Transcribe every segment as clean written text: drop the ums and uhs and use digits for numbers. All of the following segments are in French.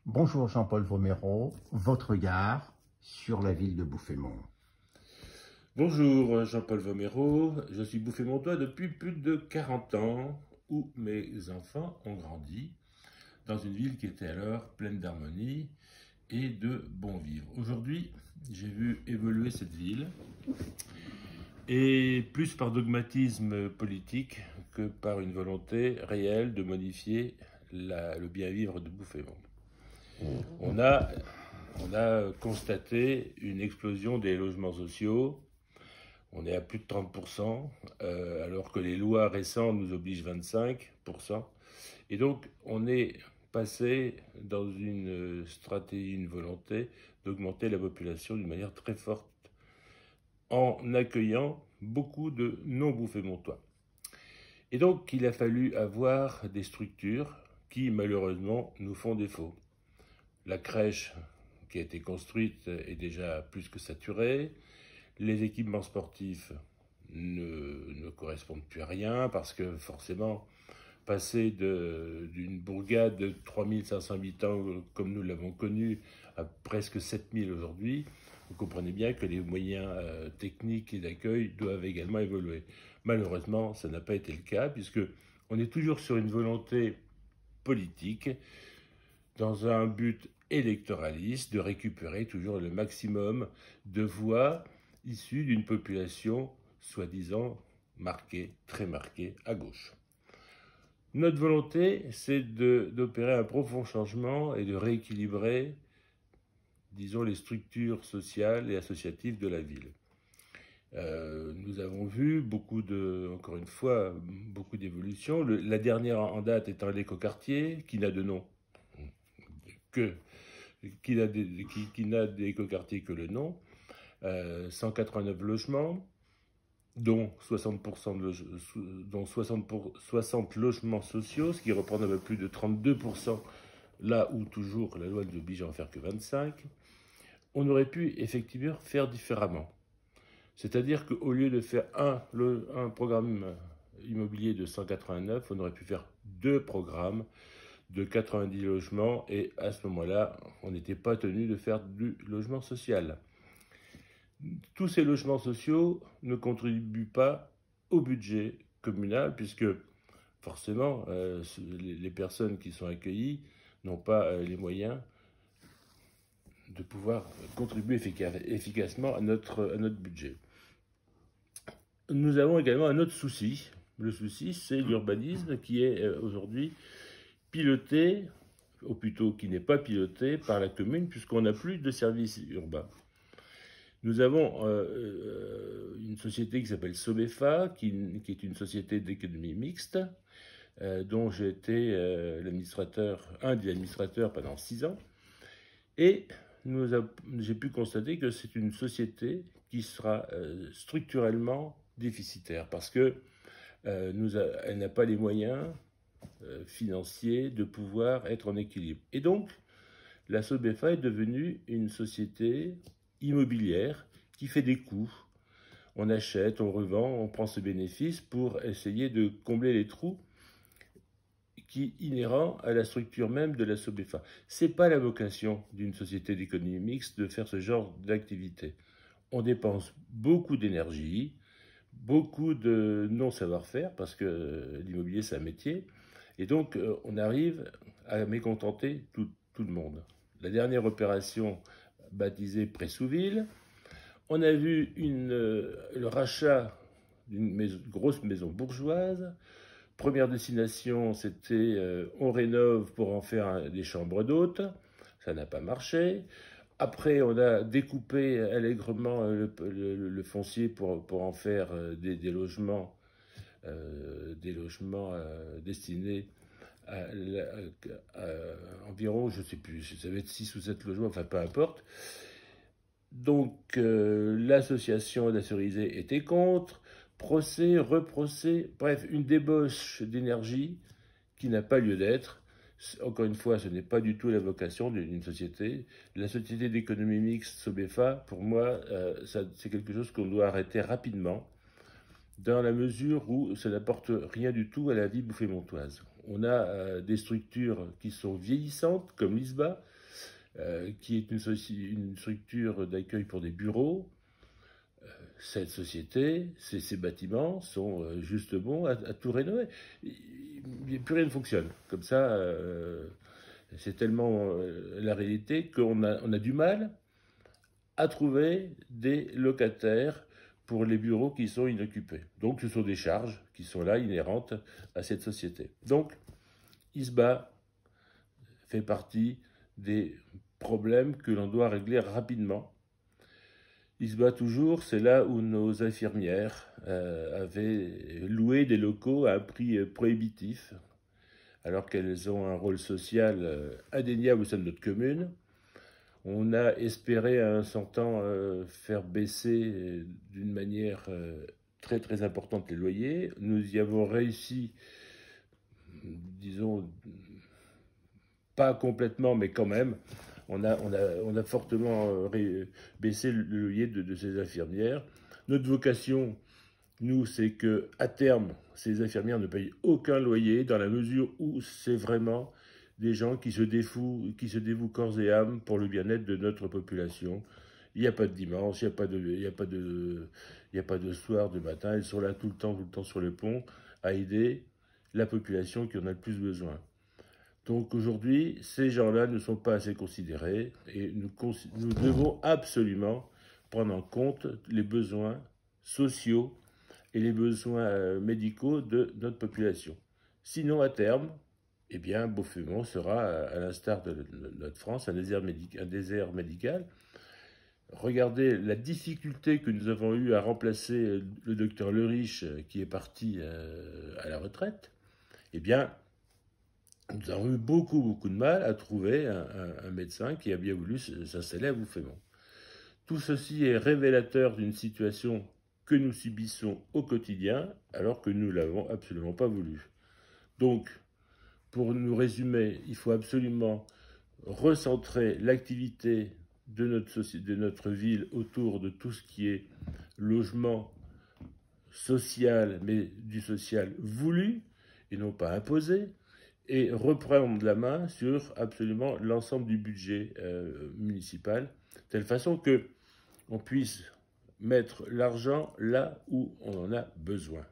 Bonjour Jean-Paul Vomero, votre regard sur la ville de Bouffémont. Bonjour Jean-Paul Vomero, je suis Bouffémontois depuis plus de 40 ans, où mes enfants ont grandi dans une ville qui était alors pleine d'harmonie et de bon vivre. Aujourd'hui, j'ai vu évoluer cette ville, et plus par dogmatisme politique que par une volonté réelle de modifier le bien-vivre de Bouffémont. On a constaté une explosion des logements sociaux. On est à plus de 30%, alors que les lois récentes nous obligent 25%. Et donc, on est passé dans une stratégie, une volonté d'augmenter la population d'une manière très forte, en accueillant beaucoup de non-Bouffémontois. Et donc, il a fallu avoir des structures qui, malheureusement, nous font défaut. La crèche qui a été construite est déjà plus que saturée. Les équipements sportifs ne correspondent plus à rien parce que forcément, passer d'une bourgade de 3500 habitants comme nous l'avons connu à presque 7000 aujourd'hui, vous comprenez bien que les moyens techniques et d'accueil doivent également évoluer. Malheureusement, ça n'a pas été le cas puisque on est toujours sur une volonté politique dans un but électoraliste de récupérer toujours le maximum de voix issus d'une population soi-disant marquée, très marquée à gauche. Notre volonté, c'est d'opérer un profond changement et de rééquilibrer, disons, les structures sociales et associatives de la ville. Nous avons vu encore une fois, beaucoup d'évolutions. La dernière en date étant l'écoquartier, qui n'a de nom qui n'a d'écoquartier que le nom. 189 logements, dont 60 logements sociaux, ce qui reprend un peu plus de 32%, là où toujours la loi nous oblige à en faire que 25. On aurait pu effectivement faire différemment. C'est-à-dire qu'au lieu de faire un programme immobilier de 189, on aurait pu faire 2 programmes de 90 logements, et à ce moment-là, on n'était pas tenu de faire du logement social. Tous ces logements sociaux ne contribuent pas au budget communal, puisque forcément, les personnes qui sont accueillies n'ont pas les moyens de pouvoir contribuer efficacement à notre budget. Nous avons également un autre souci. Le souci, c'est l'urbanisme qui est aujourd'hui piloté, ou plutôt qui n'est pas piloté par la commune, puisqu'on n'a plus de services urbains. Nous avons une société qui s'appelle Sobefa, qui est une société d'économie mixte, dont j'ai été un des administrateurs pendant 6 ans. Et j'ai pu constater que c'est une société qui sera structurellement déficitaire, parce que elle n'a pas les moyens financiers de pouvoir être en équilibre. Et donc, la Sobefa est devenue une société immobilière qui fait des coûts. On achète, on revend, on prend ce bénéfice pour essayer de combler les trous qui est inhérent à la structure même de la Sobefa. Ce n'est pas la vocation d'une société d'économie mixte de faire ce genre d'activité. On dépense beaucoup d'énergie, beaucoup de non-savoir-faire, parce que l'immobilier c'est un métier, et donc on arrive à mécontenter tout le monde. La dernière opération baptisée Pressouville, on a vu le rachat d'une grosse maison bourgeoise. Première destination, c'était on rénove pour en faire des chambres d'hôtes. Ça n'a pas marché. Après, on a découpé allègrement le foncier pour en faire des logements destinés à environ, je ne sais plus, ça va être 6 ou 7 logements, enfin peu importe. Donc l'association d'assurisés était contre, procès, reprocès, bref, une débauche d'énergie qui n'a pas lieu d'être. Encore une fois, ce n'est pas du tout la vocation d'une société. La société d'économie mixte, Sobefa, pour moi, c'est quelque chose qu'on doit arrêter rapidement, dans la mesure où ça n'apporte rien du tout à la vie bouffémontoise. On a des structures qui sont vieillissantes, comme l'ISBA, qui est une structure d'accueil pour des bureaux. Cette société, ces bâtiments sont juste bons à tout rénover. Plus rien ne fonctionne. Comme ça, c'est tellement la réalité qu'on a du mal à trouver des locataires pour les bureaux qui sont inoccupés. Donc ce sont des charges qui sont là, inhérentes à cette société. Donc ISBA fait partie des problèmes que l'on doit régler rapidement. ISBA toujours, c'est là où nos infirmières avaient loué des locaux à un prix prohibitif, alors qu'elles ont un rôle social indéniable au sein de notre commune. On a espéré à un certain temps faire baisser d'une manière très très importante les loyers. Nous y avons réussi, disons, pas complètement, mais quand même. On a fortement baissé le loyer de ces infirmières. Notre vocation, nous, c'est qu'à terme, ces infirmières ne payent aucun loyer dans la mesure où c'est vraiment des gens qui se dévouent corps et âme pour le bien-être de notre population. Il n'y a pas de dimanche, il n'y a pas de soir, de matin. Elles sont là tout le temps sur le pont à aider la population qui en a le plus besoin. Donc aujourd'hui, ces gens-là ne sont pas assez considérés et nous devons absolument prendre en compte les besoins sociaux et les besoins médicaux de notre population. Sinon, à terme, eh bien, Beaufemont sera, à l'instar de notre France, un désert médical. Regardez la difficulté que nous avons eue à remplacer le docteur Leriche, qui est parti à la retraite. Eh bien, nous avons eu beaucoup de mal à trouver un médecin qui a bien voulu s'installer à Beaufemont. Tout ceci est révélateur d'une situation que nous subissons au quotidien, alors que nous ne l'avons absolument pas voulu. Donc, pour nous résumer, il faut absolument recentrer l'activité de notre ville autour de tout ce qui est logement social, mais du social voulu et non pas imposé, et reprendre la main sur absolument l'ensemble du budget municipal, de telle façon qu'on puisse mettre l'argent là où on en a besoin.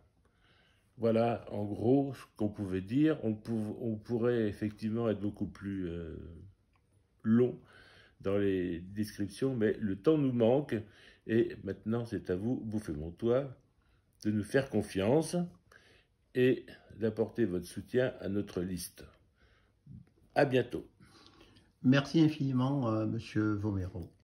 Voilà, en gros, ce qu'on pouvait dire. On pourrait effectivement être beaucoup plus long dans les descriptions, mais le temps nous manque. Et maintenant, c'est à vous, Beaufemontois, de nous faire confiance et d'apporter votre soutien à notre liste. À bientôt. Merci infiniment, Monsieur Vomero.